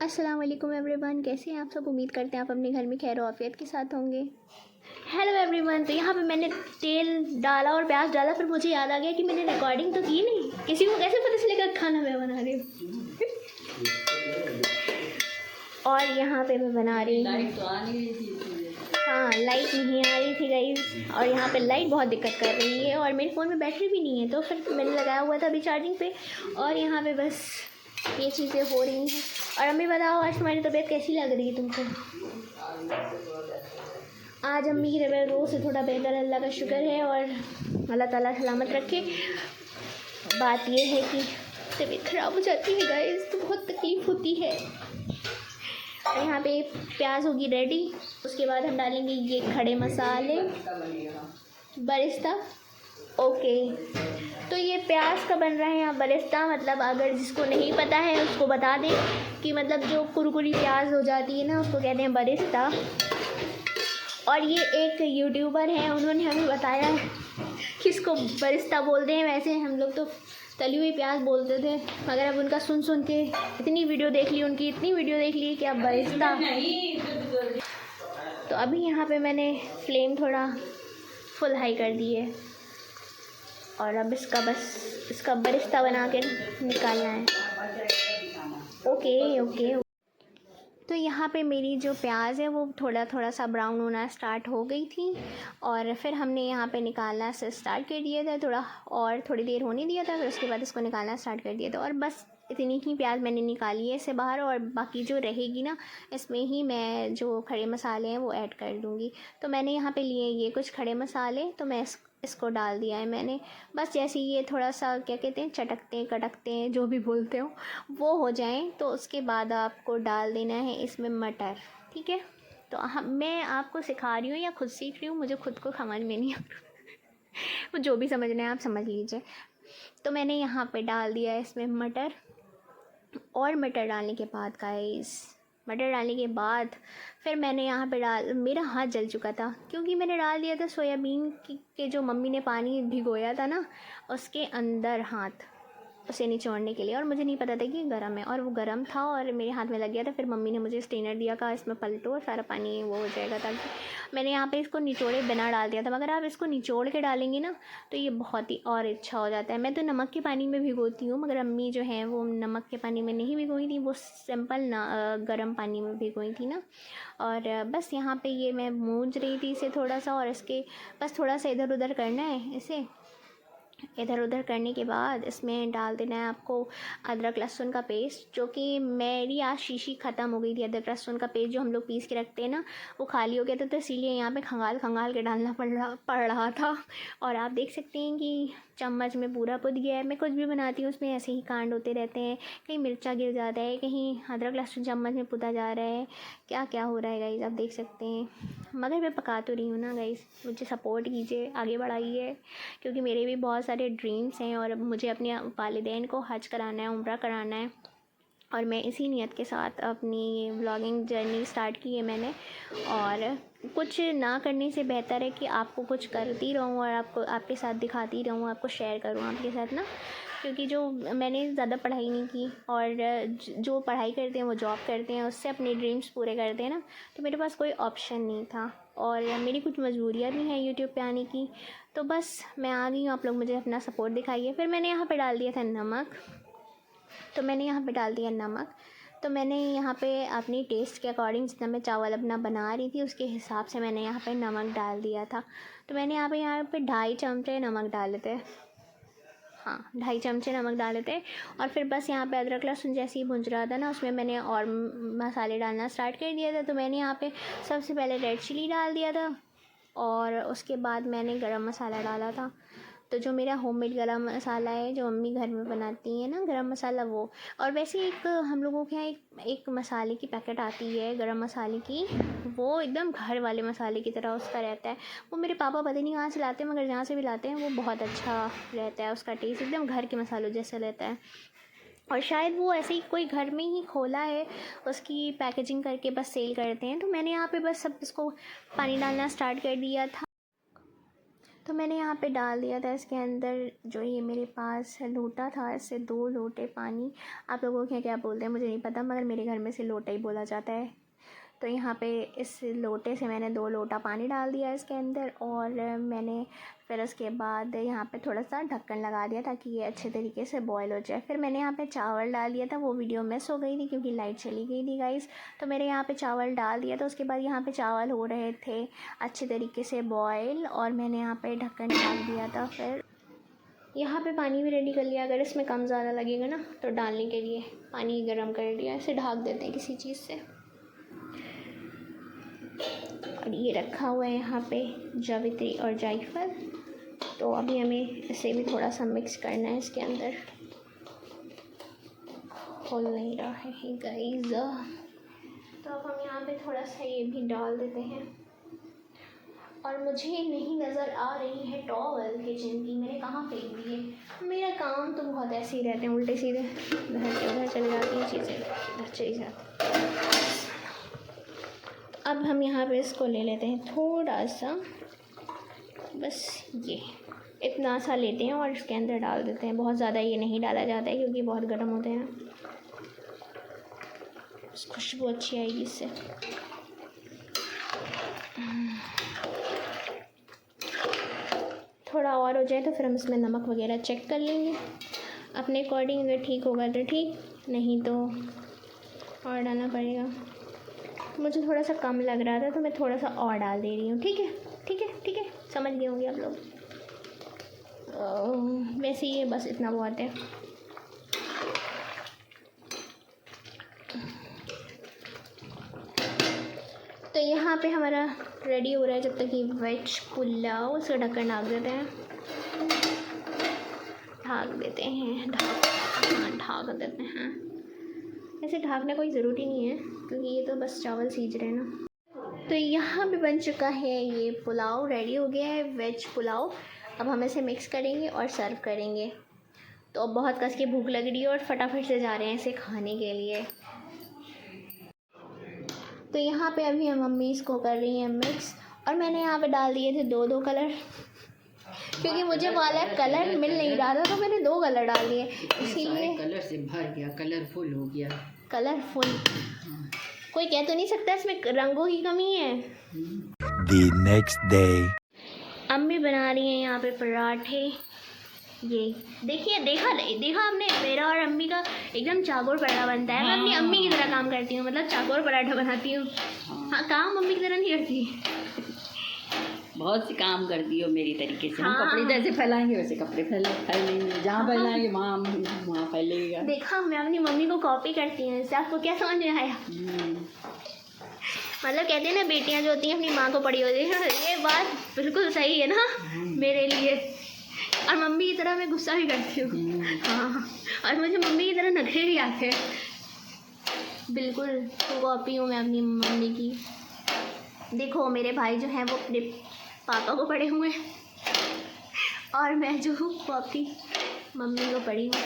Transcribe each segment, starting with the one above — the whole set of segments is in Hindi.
अस्सलाम वालेकुम एवरीवन, कैसे हैं आप सब। उम्मीद करते हैं आप अपने घर में खैर आफियत के साथ होंगे। हेलो एवरीवन, तो यहाँ पे मैंने तेल डाला और प्याज डाला, फिर मुझे याद आ गया कि मैंने रिकॉर्डिंग तो की नहीं। किसी को कैसे पता चलेगा खाना मैं बना रही हूँ। और यहाँ पे मैं बना रही हूँ। हाँ, लाइट नहीं आ रही थी गाइस, और यहाँ पे लाइट बहुत दिक्कत कर रही है और मेरे फ़ोन में बैटरी भी नहीं है, तो फिर मैंने लगाया हुआ था अभी चार्जिंग पे। और यहाँ पे बस ये चीज़ें हो रही हैं। और अम्मी बताओ, आज तुम्हारी तबीयत कैसी लग रही है तुमको। आज अम्मी की तबीयत रोज़ से थोड़ा बेहतर, अल्लाह का शुक्र है, और अल्लाह ताला सलामत रखे। बात ये है कि तबीयत ख़राब हो जाती है गाइस, तो बहुत तकलीफ़ होती है। और यहाँ पे प्याज होगी रेडी, उसके बाद हम डालेंगे ये खड़े मसाले, बरिस्ता। ओके, तो ये प्याज का बन रहा है यहाँ बरिस्ता। मतलब अगर जिसको नहीं पता है उसको बता दें कि मतलब जो कुरकुरी प्याज हो जाती है ना, उसको कहते हैं बरिस्ता। और ये एक यूट्यूबर है, उन्होंने हमें बताया कि इसको बरिस्ता बोलते हैं। वैसे हम लोग तो तली हुई प्याज बोलते थे, मगर अब उनका सुन के इतनी वीडियो देख ली, उनकी इतनी वीडियो देख ली कि अब बरिस्ता। तो अभी यहाँ पे मैंने फ्लेम थोड़ा फुल हाई कर दी है, और अब इसका बरिस्ता बना के निकालना है। ओके। तो यहाँ पे मेरी जो प्याज है वो थोड़ा सा ब्राउन होना स्टार्ट हो गई थी, और फिर हमने यहाँ पे निकालना से स्टार्ट कर दिया था। थोड़ी देर होने दिया था, फिर उसके बाद इसको निकालना स्टार्ट कर दिया था। और बस इतनी ही प्याज मैंने निकाली है इससे बाहर, और बाकी जो रहेगी ना, इसमें ही मैं जो खड़े मसाले हैं वो ऐड कर दूँगी। तो मैंने यहाँ पे लिए ये कुछ खड़े मसाले, तो मैं इसको डाल दिया है मैंने। बस जैसे ये थोड़ा सा क्या कहते हैं, चटकते हैं कटकते हैं, जो भी बोलते हो, वो हो जाएं, तो उसके बाद आपको डाल देना है इसमें मटर। ठीक है, तो मैं आपको सिखा रही हूँ या खुद सीख रही हूँ, मुझे खुद को समझ में नहीं आ रहा। वो जो भी समझना है आप समझ लीजिए। तो मैंने यहाँ पे डाल दिया है इसमें मटर। और मटर डालने के बाद फिर मैंने यहाँ पे मेरा हाथ जल चुका था, क्योंकि मैंने डाल दिया था सोयाबीन के जो मम्मी ने पानी भिगोया था ना, उसके अंदर हाथ उसे निचोड़ने के लिए। और मुझे नहीं पता था कि गर्म है, और वो गर्म था और मेरे हाथ में लग गया था। फिर मम्मी ने मुझे स्ट्रेनर दिया, कहा इसमें पलटो और सारा पानी वो हो जाएगा, ताकि मैंने यहाँ पे इसको निचोड़े बिना डाल दिया था। मगर आप इसको निचोड़ के डालेंगे ना, तो ये बहुत ही और अच्छा हो जाता है। मैं तो नमक के पानी में भिगोती हूँ, मगर अम्मी जो है वो नमक के पानी में नहीं भिगोई थी, वो सिंपल गर्म पानी में भिगोई थी ना। और बस यहाँ पे ये मैं मूंज रही थी इसे थोड़ा सा, और इसके बस थोड़ा सा इधर उधर करना है। इसे इधर उधर करने के बाद इसमें डाल देना है आपको अदरक लहसुन का पेस्ट, जो कि मेरी आज शीशी ख़त्म हो गई थी। अदरक लहसुन का पेस्ट जो हम लोग पीस के रखते हैं ना, वो खाली हो गया था, तो इसीलिए यहाँ पे खंगाल के डालना पड़ रहा था। और आप देख सकते हैं कि चम्मच में पूरा पुद गया है। मैं कुछ भी बनाती हूँ उसमें ऐसे ही कांड होते रहते हैं, कहीं मिर्चा गिर जाता है, कहीं अदरक लहसुन चम्मच में पुता जा रहा है, क्या क्या हो रहा है गाइस, आप देख सकते हैं। मगर मैं पका तो रही हूँ ना गाइस, मुझे सपोर्ट कीजिए, आगे बढ़ाइए, क्योंकि मेरे भी बहुत सारे ड्रीम्स हैं, और मुझे अपने वालिदैन को हज कराना है, उम्रा कराना है। और मैं इसी नियत के साथ अपनी व्लॉगिंग जर्नी स्टार्ट की है मैंने। और कुछ ना करने से बेहतर है कि आपको कुछ करती रहूँ, और आपको आपके साथ दिखाती रहूँ, आपको शेयर करूँ आपके साथ ना। क्योंकि जो मैंने ज़्यादा पढ़ाई नहीं की, और जो पढ़ाई करते हैं वो जॉब करते हैं, उससे अपने ड्रीम्स पूरे करते हैं ना, तो मेरे पास कोई ऑप्शन नहीं था, और मेरी कुछ मजबूरियाँ भी हैं यूट्यूब पे आने की। तो बस मैं आ गई हूँ, आप लोग मुझे अपना सपोर्ट दिखाइए। फिर मैंने यहाँ पे डाल दिया था नमक। तो मैंने यहाँ पे अपनी टेस्ट के अकॉर्डिंग, जितना मैं चावल अपना बना रही थी उसके हिसाब से मैंने यहाँ पे नमक डाल दिया था। तो मैंने यहाँ पे 2.5 चमचे नमक डाले थे। हाँ, 2.5 चमचे नमक डाले थे। और फिर बस यहाँ पे अदरक लहसुन जैसे ही भुंज रहा था ना, उसमें मैंने और मसाले डालना स्टार्ट कर दिया था। तो मैंने यहाँ पे सबसे पहले रेड चिली डाल दिया था, और उसके बाद मैंने गरम मसाला डाला था। तो जो मेरा होममेड गरम मसाला है, जो मम्मी घर में बनाती है ना गरम मसाला, वो। और वैसे एक हम लोगों के यहाँ एक मसाले की पैकेट आती है गरम मसाले की, वो एकदम घर वाले मसाले की तरह उसका रहता है। वो मेरे पापा पता नहीं कहाँ से लाते हैं, मगर जहाँ से भी लाते हैं वो बहुत अच्छा रहता है, उसका टेस्ट एकदम घर के मसालों जैसा रहता है। और शायद वो ऐसे ही कोई घर में ही खोला है, उसकी पैकेजिंग करके बस सेल करते हैं। तो मैंने यहाँ पे बस सब इसको पानी डालना स्टार्ट कर दिया था। तो मैंने यहाँ पे डाल दिया था इसके अंदर जो ये मेरे पास लोटा था, इससे 2 लोटे पानी। आप लोगों के यहाँ क्या बोलते हैं मुझे नहीं पता, मगर मेरे घर में से लोटा ही बोला जाता है। तो यहाँ पे इस लोटे से मैंने 2 लोटा पानी डाल दिया इसके अंदर, और मैंने फिर उसके बाद यहाँ पे थोड़ा सा ढक्कन लगा दिया ताकि ये अच्छे तरीके से बॉईल हो जाए। फिर मैंने यहाँ पे चावल डाल दिया था, वो वीडियो मिस हो गई थी क्योंकि लाइट चली गई थी गाइस। तो मैंने यहाँ पे चावल डाल दिया, तो उसके बाद यहाँ पे चावल हो रहे थे अच्छे तरीके से बॉयल, और मैंने यहाँ पर ढक्कन डाल दिया था। फिर यहाँ पे पानी भी रेडी कर लिया, अगर इसमें कम ज़्यादा लगेगा ना तो डालने के लिए पानी गर्म कर लिया। इसे ढक देते हैं किसी चीज़ से। और ये रखा हुआ है यहाँ पे जावित्री और जायफल। तो अभी हमें इसे भी थोड़ा सा मिक्स करना है इसके अंदर। खोल नहीं रहा है गाइस। तो अब हम यहाँ पे थोड़ा सा ये भी डाल देते हैं। और मुझे नहीं नज़र आ रही है टॉवल किचन की, मैंने कहाँ फेंक दी है। मेरा काम तो बहुत ऐसे ही रहते हैं, उल्टे सीधे, इधर से उधर चले जाती हैं चीज़ें, इधर चली जाती। अब हम यहाँ पे इसको ले लेते हैं थोड़ा सा, बस ये इतना सा लेते हैं और इसके अंदर डाल देते हैं। बहुत ज़्यादा ये नहीं डाला जाता है क्योंकि बहुत गर्म होते हैं ना, खुशबू अच्छी आएगी इससे। थोड़ा और हो जाए तो फिर हम इसमें नमक वगैरह चेक कर लेंगे अपने अकॉर्डिंग। अगर ठीक होगा तो ठीक, नहीं तो और डालना पड़ेगा। मुझे थोड़ा सा कम लग रहा था तो मैं थोड़ा सा और डाल दे रही हूँ। ठीक है ठीक है ठीक है, समझ गए होंगे आप लोग। वैसे ये बस इतना बहुत है। तो यहाँ पे हमारा रेडी हो रहा है जब तक ये वेज पुलाव। उसका ढक्कन ढाक देते हैं, ढाक देते हैं, ढाक देते हैं। ऐसे ढाकने कोई ज़रूरी नहीं है क्योंकि ये तो बस चावल सीज रहे हैं ना। तो यहाँ पे बन चुका है ये पुलाव, रेडी हो गया है वेज पुलाव। अब हम इसे मिक्स करेंगे और सर्व करेंगे। तो अब बहुत कस के भूख लग रही है और फटाफट से जा रहे हैं इसे खाने के लिए। तो यहाँ पे अभी हम मम्मी इसको कर रही हैं मिक्स, और मैंने यहाँ पे डाल दिए थे 2 कलर क्योंकि मुझे वाला कलर मिल नहीं रहा था, तो मैंने 2 कलर डाल दिए, इसीलिए कलर से भर गया, कलरफुल हो गया। कलरफुल कोई कह तो नहीं सकता इसमें रंगों की कमी है। The next day. अम्मी बना रही हैं यहाँ पे पराठे। ये देखिए, देखा आपने, मेरा और अम्मी का एकदम चाकोर पराठा बनता है। मैं अपनी अम्मी की तरह काम करती हूँ, मतलब चाकोर पराठा बनाती हूँ। हाँ, काम अम्मी की तरह नहीं करती। बहुत से काम करती हो मेरी तरीके से। हाँ, हम कपड़े जैसे फैलाएंगे वैसे कपड़े फैलेंगे, जहाँ फैलाएंगे वहाँ फैलेगा। देखा, मैं अपनी मम्मी को कॉपी करती हूँ। इससे आपको क्या समझ में आया? मतलब कहते हैं ना, बेटियाँ जो होती हैं अपनी माँ को पड़ी होती है। ये बात बिल्कुल सही है ना मेरे लिए। और मम्मी की तरह मैं गुस्सा भी करती हूँ। हाँ, और मुझे मम्मी की तरह नखरे भी आते हैं। बिल्कुल तो कॉपी हूँ मैं अपनी मम्मी की। देखो, मेरे भाई जो हैं वो अपने पापा को पढ़े हुए हैं और मैं जो हूँ वो अपनी मम्मी को पढ़ी हूँ।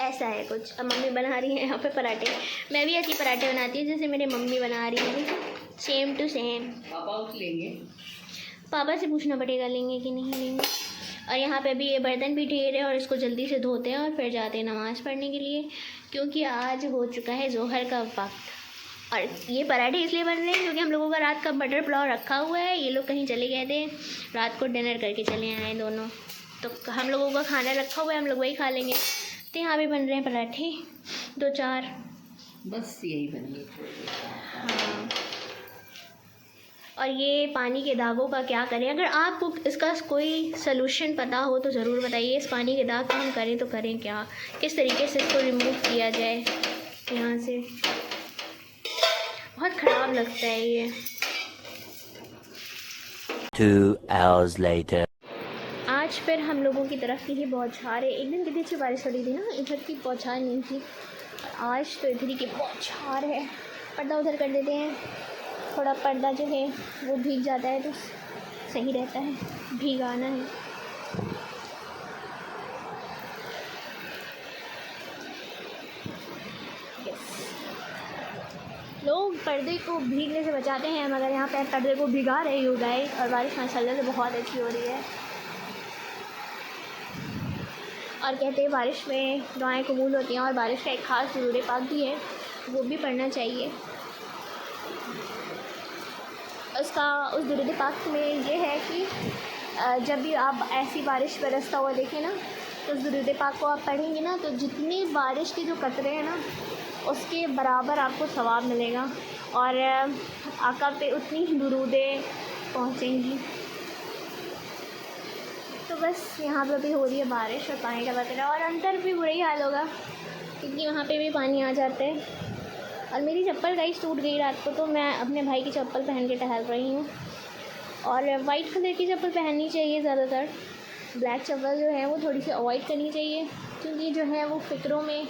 ऐसा है कुछ। अब मम्मी बना रही है यहाँ पे पराठे। मैं भी ऐसे पराठे बनाती हूँ जैसे मेरी मम्मी बना रही है, सेम टू सेम। पापा उठ लेंगे, पापा से पूछना पड़ेगा लेंगे कि नहीं लेंगे। और यहाँ पे भी ये बर्तन भी ढेर है और इसको जल्दी से धोते हैं और फिर जाते हैं नमाज़ पढ़ने के लिए, क्योंकि आज हो चुका है ज़ोहर का वक्त। और ये पराठे इसलिए बन रहे हैं क्योंकि हम लोगों का रात का बटर पुलाव रखा हुआ है। ये लोग कहीं चले गए थे, रात को डिनर करके चले आए दोनों, तो हम लोगों का खाना रखा हुआ है, हम लोग वही खा लेंगे। तो यहाँ भी बन रहे हैं पराठे 2-4, बस यही बनेंगे। हाँ। और ये पानी के दागों का क्या करें? अगर आपको इसका कोई सलूशन पता हो तो ज़रूर बताइए। इस पानी के दाग का हम करें तो करें क्या, किस तरीके से इसको रिमूव किया जाए यहाँ से। बहुत ख़राब लगता है ये। 2 hours later. आज फिर हम लोगों की तरफ की ही बौछार है। एक दिन कितनी अच्छी बारिश हो रही थी ना, इधर की बौछार नहीं थी। आज तो इधर की बौछार है। पर्दा उधर कर देते हैं, थोड़ा पर्दा जो है वो भीग जाता है तो सही रहता है, भीगाना है। लोग पर्दे को भीगने से बचाते हैं, मगर यहाँ पे पर्दे को भिगा रही हो गए। और बारिश माशाल्लाह से बहुत अच्छी हो रही है। और कहते हैं बारिश में दुआएं कबूल होती हैं, और बारिश का एक ख़ास दुरूद पाक भी है, वो भी पढ़ना चाहिए। उस दुरूद पाक में ये है कि जब भी आप ऐसी बारिश बरसता हुआ देखें ना, तो उस दुरूद पाक को आप पढ़ेंगे ना, तो जितनी बारिश के जो कतरे हैं ना, उसके बराबर आपको सवाब मिलेगा, और आका पे उतनी ही दुरूदें पहुँचेंगी। तो बस यहाँ पे अभी हो रही है बारिश और पानी का कतरा, और अंदर भी बुरा ही हाल होगा क्योंकि वहाँ पे भी पानी आ जाता है। और मेरी चप्पल गाइस टूट गई रात को, तो मैं अपने भाई की चप्पल पहन के टहल रही हूँ। और वाइट कलर की चप्पल पहननी चाहिए ज़्यादातर, ब्लैक चप्पल जो है वो थोड़ी सी अवॉइड करनी चाहिए, क्योंकि जो है वो फ़िक्रों में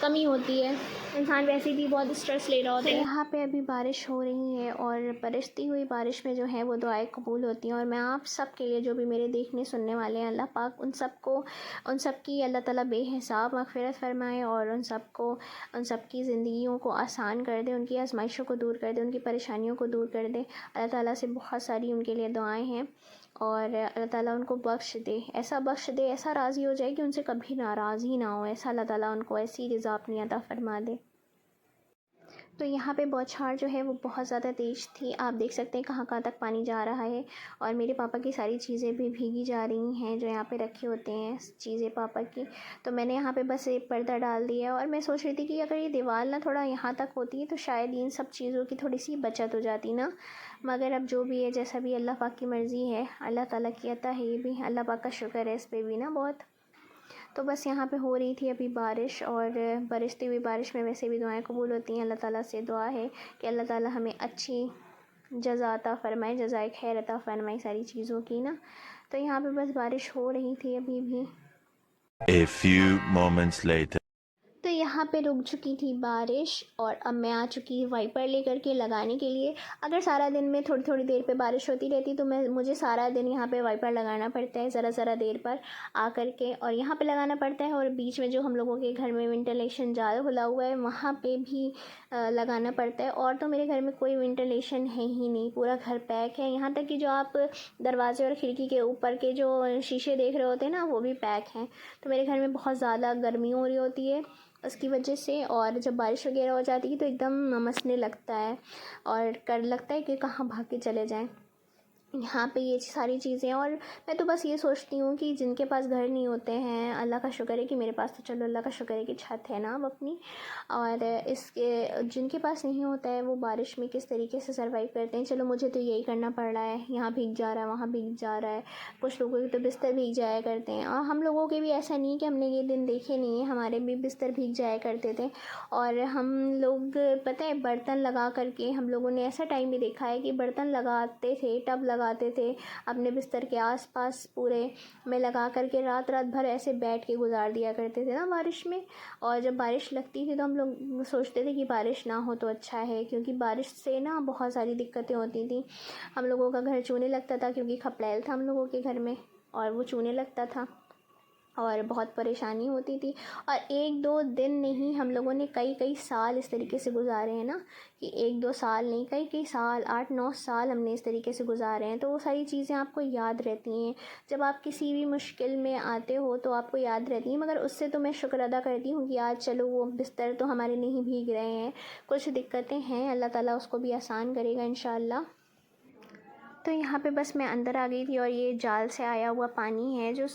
कमी होती है, इंसान वैसे भी बहुत स्ट्रेस ले रहा होता है। यहाँ पे अभी बारिश हो रही है, और बरसती हुई बारिश में जो है वो दुआएं कबूल होती हैं। और मैं आप सब के लिए, जो भी मेरे देखने सुनने वाले हैं, अल्लाह पाक उन सब की अल्लाह ताला बेहिसाब मग़फ़िरत फ़रमाए, और उन सब की ज़िंदगियों को आसान कर दे, उनकी आज़माइशों को दूर कर दे, उनकी परेशानियों को दूर कर दे। अल्लाह ताला से बहुत सारी उनके लिए दुआएँ हैं, और अल्लाह ताला उनको बख्श दे, ऐसा राज़ी हो जाए कि उनसे कभी नाराज़ ही ना हो, ऐसा अल्लाह ताला उनको ऐसी रिज़ा अपनी अता फ़रमा दे। तो यहाँ पे बौछार जो है वो बहुत ज़्यादा तेज़ थी, आप देख सकते हैं कहाँ कहाँ तक पानी जा रहा है, और मेरे पापा की सारी चीज़ें भी भीगी जा रही हैं, जो यहाँ पे रखे होते हैं चीज़ें पापा की। तो मैंने यहाँ पे बस एक पर्दा डाल दिया, और मैं सोच रही थी कि अगर ये दीवार ना थोड़ा यहाँ तक होती तो शायद इन सब चीज़ों की थोड़ी सी बचत हो जाती ना, मगर अब जो भी है, जैसा भी अल्लाह पाक की मर्ज़ी है, अल्लाह ताला की अता है, ये भी अल्लाह पाक का शुक्र है इस पर भी ना बहुत। तो बस यहाँ पे हो रही थी अभी बारिश, और बरसती हुई बारिश में वैसे भी दुआएं कबूल होती हैं। अल्लाह ताला से दुआ है कि अल्लाह ताला हमें अच्छी जज़ा अता फ़रमाए, जज़ाए खैर अता फ़रमाए सारी चीज़ों की ना। तो यहाँ पे बस बारिश हो रही थी अभी भी। A few moments later. तो यहाँ पे रुक चुकी थी बारिश, और अब मैं आ चुकी वाइपर लेकर के लगाने के लिए। अगर सारा दिन में थोड़ी थोड़ी देर पे बारिश होती रहती तो मुझे सारा दिन यहाँ पे वाइपर लगाना पड़ता है, ज़रा देर पर आ कर के, और यहाँ पे लगाना पड़ता है। और बीच में जो हम लोगों के घर में वेंटिलेशन जाल खुला हुआ है, वहाँ पे भी लगाना पड़ता है। और तो मेरे घर में कोई वेंटिलेशन है ही नहीं, पूरा घर पैक है, यहाँ तक कि जो आप दरवाजे और खिड़की के ऊपर के जो शीशे देख रहे होते हैं ना, वो भी पैक हैं। तो मेरे घर में बहुत ज़्यादा गर्मी हो रही होती है उसकी वजह से, और जब बारिश वगैरह हो जाती है तो एकदम नमसने लगता है, और लगता है कि कहाँ भाग के चले जाएं। यहाँ पे ये सारी चीज़ें, और मैं तो बस ये सोचती हूँ कि जिनके पास घर नहीं होते हैं, अल्लाह का शुक्र है कि मेरे पास तो चलो अल्लाह का शुक्र है कि छत है ना अब अपनी, और इसके जिनके पास नहीं होता है वो बारिश में किस तरीके से सर्वाइव करते हैं। चलो मुझे तो यही करना पड़ रहा है, यहाँ भीग जा रहा है, वहाँ भीग जा रहा है, कुछ लोगों के तो बिस्तर भीग जाया करते हैं, और हम लोगों के भी ऐसा नहीं कि हमने ये दिन देखे नहीं है, हमारे भी बिस्तर भीग जाया करते थे। और हम लोग पता है बर्तन लगा करके, हम लोगों ने ऐसा टाइम भी देखा है कि बर्तन लगाते थे, टब लगाते थे अपने बिस्तर के आसपास पूरे में लगा करके, रात भर ऐसे बैठ के गुजार दिया करते थे ना बारिश में। और जब बारिश लगती थी तो हम लोग सोचते थे कि बारिश ना हो तो अच्छा है, क्योंकि बारिश से ना बहुत सारी दिक्कतें होती थी। हम लोगों का घर चूने लगता था, क्योंकि खपड़ैल था हम लोगों के घर में, और वो चूने लगता था और बहुत परेशानी होती थी। और 1-2 दिन नहीं, हम लोगों ने कई साल इस तरीके से गुजारे हैं ना, कि 1-2 साल नहीं, कई साल, 8-9 साल हमने इस तरीके से गुजारे हैं। तो वो सारी चीज़ें आपको याद रहती हैं, जब आप किसी भी मुश्किल में आते हो तो आपको याद रहती हैं। मगर उससे तो मैं शुक्र अदा करती हूँ कि आज चलो वो बिस्तर तो हमारे नहीं भीग रहे हैं, कुछ दिक्कतें हैं, अल्लाह ताला उसको भी आसान करेगा इंशाअल्लाह। तो यहाँ पे बस मैं अंदर आ गई थी, और ये जाल से आया हुआ पानी है जो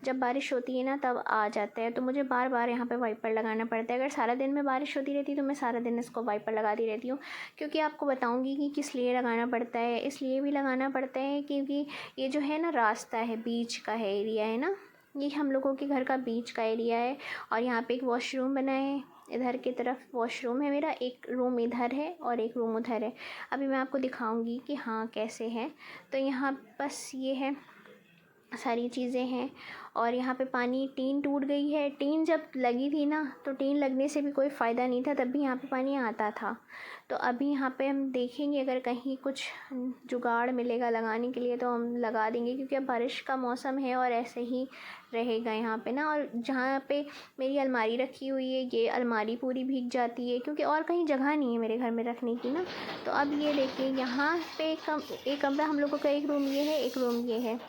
जब बारिश होती है ना तब आ जाता है, तो मुझे बार बार यहाँ पे वाइपर लगाना पड़ता है। अगर सारा दिन में बारिश होती रहती तो मैं सारा दिन इसको वाइपर लगाती रहती हूँ, क्योंकि आपको बताऊँगी कि किस लिए लगाना पड़ता है। इसलिए भी लगाना पड़ता है क्योंकि ये जो है ना रास्ता है, बीच का है एरिया है ना, ये हम लोगों के घर का बीच का एरिया है। और यहाँ पे एक वॉशरूम बना है, इधर की तरफ वॉशरूम है मेरा, एक रूम इधर है और एक रूम उधर है। अभी मैं आपको दिखाऊंगी कि हाँ कैसे है। तो यहाँ बस ये है, सारी चीज़ें हैं। और यहाँ पे पानी, टीन टूट गई है। टीन जब लगी थी ना, तो टीन लगने से भी कोई फ़ायदा नहीं था, तब भी यहाँ पे पानी आता था। तो अभी यहाँ पे हम देखेंगे अगर कहीं कुछ जुगाड़ मिलेगा लगाने के लिए तो हम लगा देंगे, क्योंकि अब बारिश का मौसम है और ऐसे ही रहेगा यहाँ पे ना। और जहाँ पे मेरी अलमारी रखी हुई है, ये अलमारी पूरी भीग जाती है, क्योंकि और कहीं जगह नहीं है मेरे घर में रखने की ना। तो अब ये देखिए, यहाँ पे एक कमरा हम लोगों का, एक रूम ये है, एक रूम ये है,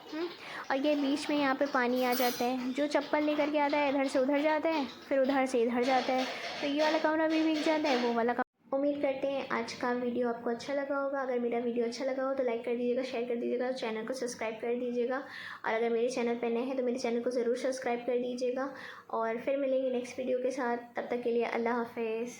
और ये बीच में यहाँ पे पानी आ जाते हैं। जो चप्पल लेकर के आता है इधर से उधर जाता है, फिर उधर से इधर जाता है, तो ये वाला कमरा भी भीग जाता है, वो वाला कमरा। उम्मीद करते हैं आज का वीडियो आपको अच्छा लगा होगा। अगर मेरा वीडियो अच्छा लगा हो तो लाइक कर दीजिएगा, शेयर कर दीजिएगा, चैनल को सब्सक्राइब कर दीजिएगा। और अगर मेरे चैनल पर नए हैं तो मेरे चैनल को ज़रूर सब्सक्राइब कर दीजिएगा। और फिर मिलेंगे नेक्स्ट वीडियो के साथ, तब तक के लिए अल्लाह हाफ़िज़।